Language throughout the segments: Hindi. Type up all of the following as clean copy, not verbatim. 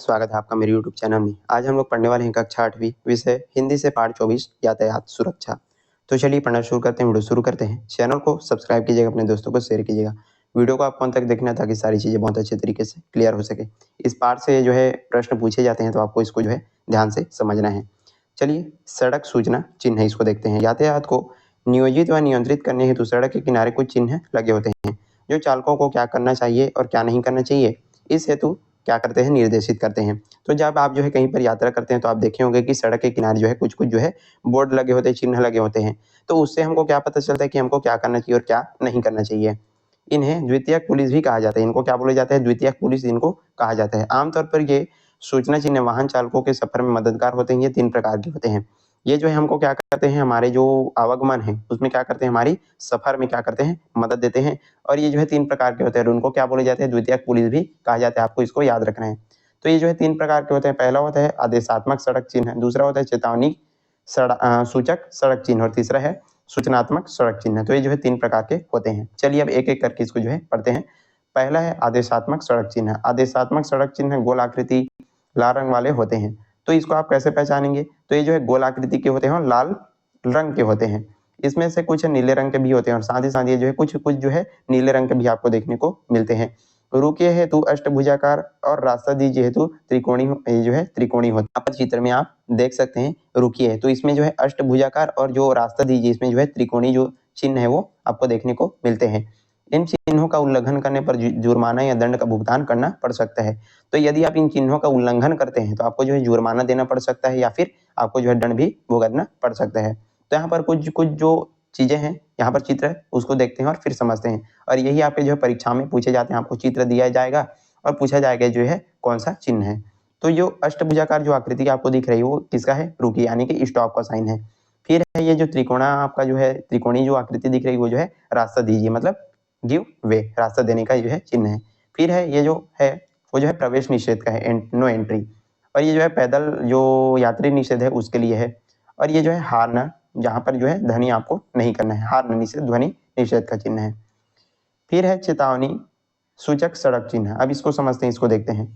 स्वागत है आपका मेरे YouTube चैनल में। आज हम लोग पढ़ने वाले हैं कक्षा 8वीं विषय हिंदी से पाठ 24 यातायात सुरक्षा। तो चलिए पढ़ना शुरू करते हैं, वीडियो शुरू करते हैं। चैनल को सब्सक्राइब कीजिएगा, अपने दोस्तों को शेयर कीजिएगा। वीडियो को आपको अंत तक देखना ताकि सारी चीज़ें बहुत अच्छे तरीके से क्लियर हो सके। इस पाठ से जो है प्रश्न पूछे जाते हैं तो आपको इसको जो है ध्यान से समझना है। चलिए सड़क सूचना चिन्ह है, इसको देखते हैं। यातायात को नियोजित व नियंत्रित करने हेतु सड़क के किनारे कुछ चिन्ह लगे होते हैं जो चालकों को क्या करना चाहिए और क्या नहीं करना चाहिए इस हेतु क्या करते हैं, निर्देशित करते हैं। तो जब आप जो है कहीं पर यात्रा करते हैं तो आप देखे होंगे कि सड़क के किनारे जो है कुछ कुछ जो है बोर्ड लगे होते हैं, चिन्ह लगे होते हैं। तो उससे हमको क्या पता चलता है कि हमको क्या करना चाहिए और क्या नहीं करना चाहिए। इन्हें द्वितीयक पुलिस भी कहा जाता है। इनको क्या बोला जाता है? द्वितीयक पुलिस इनको कहा जाता है। आमतौर पर ये सूचना चिन्ह वाहन चालकों के सफर में मददगार होते हैं। ये 3 प्रकार के होते हैं। ये जो है हमको क्या करते हैं, हमारे जो आवागमन है उसमें क्या करते हैं, हमारी सफर में क्या करते हैं, मदद देते हैं। और ये जो है 3 प्रकार के होते हैं और उनको क्या बोले जाते हैं? द्वितीयक पुलिस भी कहा जाता है। आपको इसको याद रखना है। तो ये जो है 3 प्रकार के होते हैं। पहला होता है आदेशात्मक सड़क चिन्ह, दूसरा होता है चेतावनी सूचक सड़क चिन्ह और तीसरा है सूचनात्मक सड़क चिन्ह। तो ये जो है 3 प्रकार के होते हैं। चलिए अब एक एक करके इसको जो है पढ़ते हैं। पहला है आदेशात्मक सड़क चिन्ह। आदेशात्मक सड़क चिन्ह गोल आकृति लाल रंग वाले होते हैं। तो इसको आप कैसे पहचानेंगे? तो ये जो है गोल आकृति के होते हैं और लाल रंग के होते हैं। इसमें से कुछ नीले रंग के भी होते हैं और साथ ही साथ ये जो है कुछ कुछ जो है नीले रंग के भी आपको देखने को मिलते हैं। रुकिए हेतु अष्टभुजाकार और रास्ता दीजिए हेतु त्रिकोणी जो है त्रिकोणी होता है। यहाँ पर चित्र में आप देख सकते हैं रुकिए, तो इसमें जो है अष्टभुजाकार और जो रास्ता दीजिए इसमें जो है त्रिकोणी जो चिन्ह है वो आपको देखने को मिलते हैं। इन चिन्हों का उल्लंघन करने पर जुर्माना या दंड का भुगतान करना पड़ सकता है। तो यदि आप इन चिन्हों का उल्लंघन करते हैं तो आपको जो है जुर्माना देना पड़ सकता है या फिर आपको जो है दंड भी भुगतना पड़ सकता है। तो यहाँ पर कुछ कुछ जो चीजें हैं, यहाँ पर चित्र है उसको देखते हैं और फिर समझते हैं। और यही आपके जो है परीक्षा में पूछे जाते हैं। आपको चित्र दिया जाएगा और पूछा जाएगा जो है कौन सा चिन्ह है। तो जो अष्टभुजाकार जो आकृति आपको दिख रही है वो किसका है? रुकी, यानी कि स्टॉप का साइन है। फिर है ये जो त्रिकोणा आपका जो है त्रिकोणी जो आकृति दिख रही है वो जो है रास्ता दीजिए, मतलब गिव वे, रास्ता देने का जो है चिन्ह है। फिर है ये जो है वो जो है प्रवेश निषेध का है, नो एंट्री। और ये जो है पैदल जो यात्री निषेध है उसके लिए है। और ये जो है हार्न, जहाँ पर जो है ध्वनि आपको नहीं करना है, हार्न निषेध ध्वनि निषेध का चिन्ह है। फिर है चेतावनी सूचक सड़क चिन्ह। अब इसको समझते हैं, इसको देखते हैं।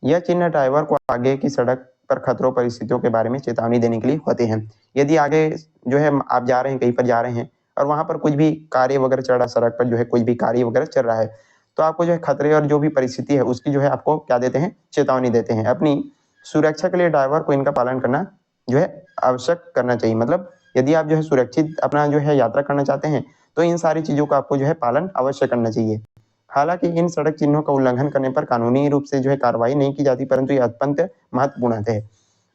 यह चिन्ह ड्राइवर को आगे की सड़क पर खतरों परिस्थितियों के बारे में चेतावनी देने के लिए होते हैं। यदि आगे जो है आप जा रहे हैं, कहीं पर जा रहे हैं और वहां पर कुछ भी कार्य वगैरह चल रहा है, सड़क पर जो है कुछ भी कार्य वगैरह चल रहा है, तो आपको जो है खतरे और जो भी परिस्थिति है उसकी जो है आपको क्या देते हैं? चेतावनी देते हैं। अपनी सुरक्षा के लिए ड्राइवर को इनका पालन करना जो है आवश्यक करना चाहिए। मतलब यदि आप जो है सुरक्षित अपना जो है यात्रा करना चाहते हैं तो इन सारी चीजों का आपको जो है पालन अवश्य करना चाहिए। हालांकि इन सड़क चिन्हों का उल्लंघन करने पर कानूनी रूप से जो है कार्रवाई नहीं की जाती, परंतु ये अत्यंत महत्वपूर्ण है।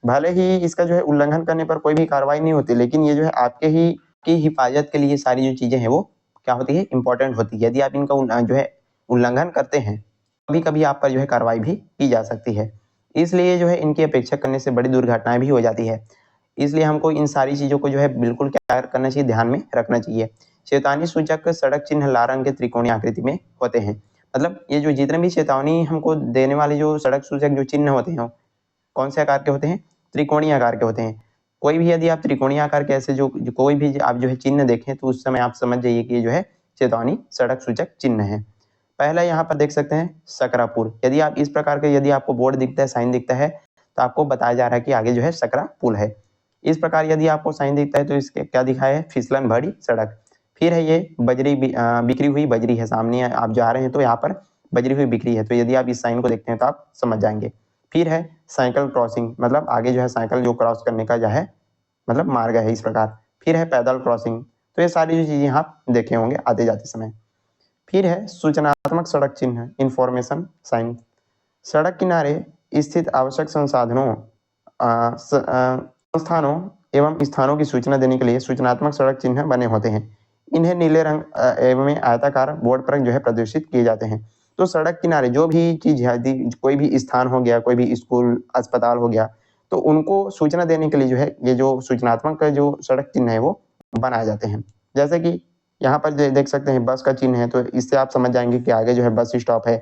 भले ही इसका जो है उल्लंघन करने पर कोई भी कार्रवाई नहीं होती, लेकिन ये जो है आपके ही की हिफाजत के लिए सारी जो चीजें हैं वो क्या होती है? इंपॉर्टेंट होती है। यदि आप इनका जो है उल्लंघन करते हैं कभी कभी आप पर जो है कार्रवाई भी की जा सकती है। इसलिए जो है इनकी अपेक्षा करने से बड़ी दुर्घटनाएं भी हो जाती है। इसलिए हमको इन सारी चीजों को जो है बिल्कुल क्या करना चाहिए? ध्यान में रखना चाहिए। चेतावनी सूचक सड़क चिन्ह लाल रंग के त्रिकोणीय आकृति में होते हैं। मतलब ये जो जितने भी चेतावनी हमको देने वाले जो सड़क सूचक जो चिन्ह होते हैं कौन से आकार के होते हैं? त्रिकोणीय आकार के होते हैं। कोई भी यदि आप त्रिकोणीय आकार के ऐसे जो कोई भी आप जो है चिन्ह देखें तो उस समय आप समझ जाइए कि ये जो है चेतावनी सड़क सूचक चिन्ह है। पहला यहाँ पर देख सकते हैं सकरापुर। यदि आप इस प्रकार के यदि आपको बोर्ड दिखता है, साइन दिखता है, तो आपको बताया जा रहा है कि आगे जो है सकरा पुल है। इस प्रकार यदि आपको साइन दिखता है तो इसके क्या दिखाया है? फिसलन भरी सड़क। फिर है ये बिखरी हुई बजरी है। सामने आप जा रहे हैं तो यहाँ पर बजरी हुई बिखरी है, तो यदि आप इस साइन को देखते हैं तो आप समझ जाएंगे। फिर है साइकिल क्रॉसिंग, मतलब आगे जो है साइकिल जो क्रॉस करने का जो है मतलब मार्ग है इस प्रकार। फिर है पैदल क्रॉसिंग। तो ये सारी जो चीजें आप देखे होंगे आते जाते समय। फिर है सूचनात्मक सड़क चिन्ह, इंफॉर्मेशन साइन। सड़क किनारे स्थित आवश्यक संसाधनों संस्थानों एवं स्थानों की सूचना देने के लिए सूचनात्मक सड़क चिन्ह बने होते हैं। इन्हें नीले रंग एवं आयताकार बोर्ड पर जो है प्रदर्शित किए जाते हैं। तो सड़क किनारे जो भी चीज है, यदि कोई भी स्थान हो गया, कोई भी स्कूल अस्पताल हो गया, तो उनको सूचना देने के लिए जो है ये जो सूचनात्मक जो सड़क चिन्ह है वो बनाए जाते हैं। जैसे कि यहाँ पर देख सकते हैं बस का चिन्ह है, तो इससे आप समझ जाएंगे कि आगे जो है बस स्टॉप है।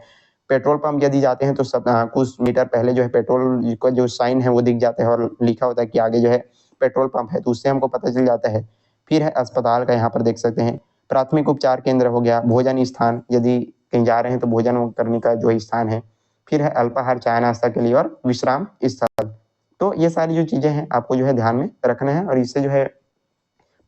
पेट्रोल पंप यदि जाते हैं तो सब कुछ मीटर पहले जो है पेट्रोल का जो साइन है वो दिख जाता है और लिखा होता है कि आगे जो है पेट्रोल पंप है, तो उससे हमको पता चल जाता है। फिर है अस्पताल का, यहाँ पर देख सकते हैं प्राथमिक उपचार केंद्र हो गया, भोजन स्थान, यदि कहीं जा रहे हैं तो भोजन करने का जो स्थान है। फिर है अल्पाहार, चाय नाश्ता के लिए और विश्राम स्थल। तो ये सारी जो चीज़ें हैं आपको जो है ध्यान में रखना है और इससे जो है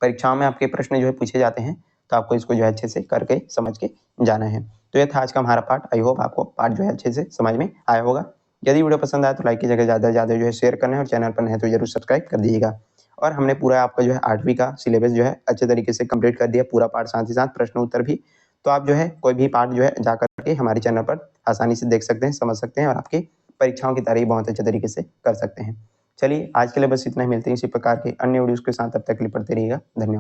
परीक्षाओं में आपके प्रश्न जो है पूछे जाते हैं, तो आपको इसको जो है अच्छे से करके समझ के जाना है। तो ये था आज का हमारा पाठ। आई होप आपको पाठ जो है अच्छे से समझ में आया होगा। यदि वीडियो पसंद आया तो लाइक की जगह ज़्यादा से ज़्यादा जो है शेयर करना है और चैनल पर नए हैं तो जरूर सब्सक्राइब कर दीजिएगा। और हमने पूरा आपका जो है 8वीं का सिलेबस जो है अच्छे तरीके से कंप्लीट कर दिया, पूरा पाठ साथ ही साथ प्रश्न उत्तर भी। तो आप जो है कोई भी पाठ जो है जाकर के हमारे चैनल पर आसानी से देख सकते हैं, समझ सकते हैं और आपकी परीक्षाओं की तैयारी बहुत अच्छे तरीके से कर सकते हैं। चलिए आज के लिए बस इतना ही, मिलते हैं इसी प्रकार के अन्य वीडियोज़ के साथ, तब तक के लिए पढ़ते रहिएगा। धन्यवाद।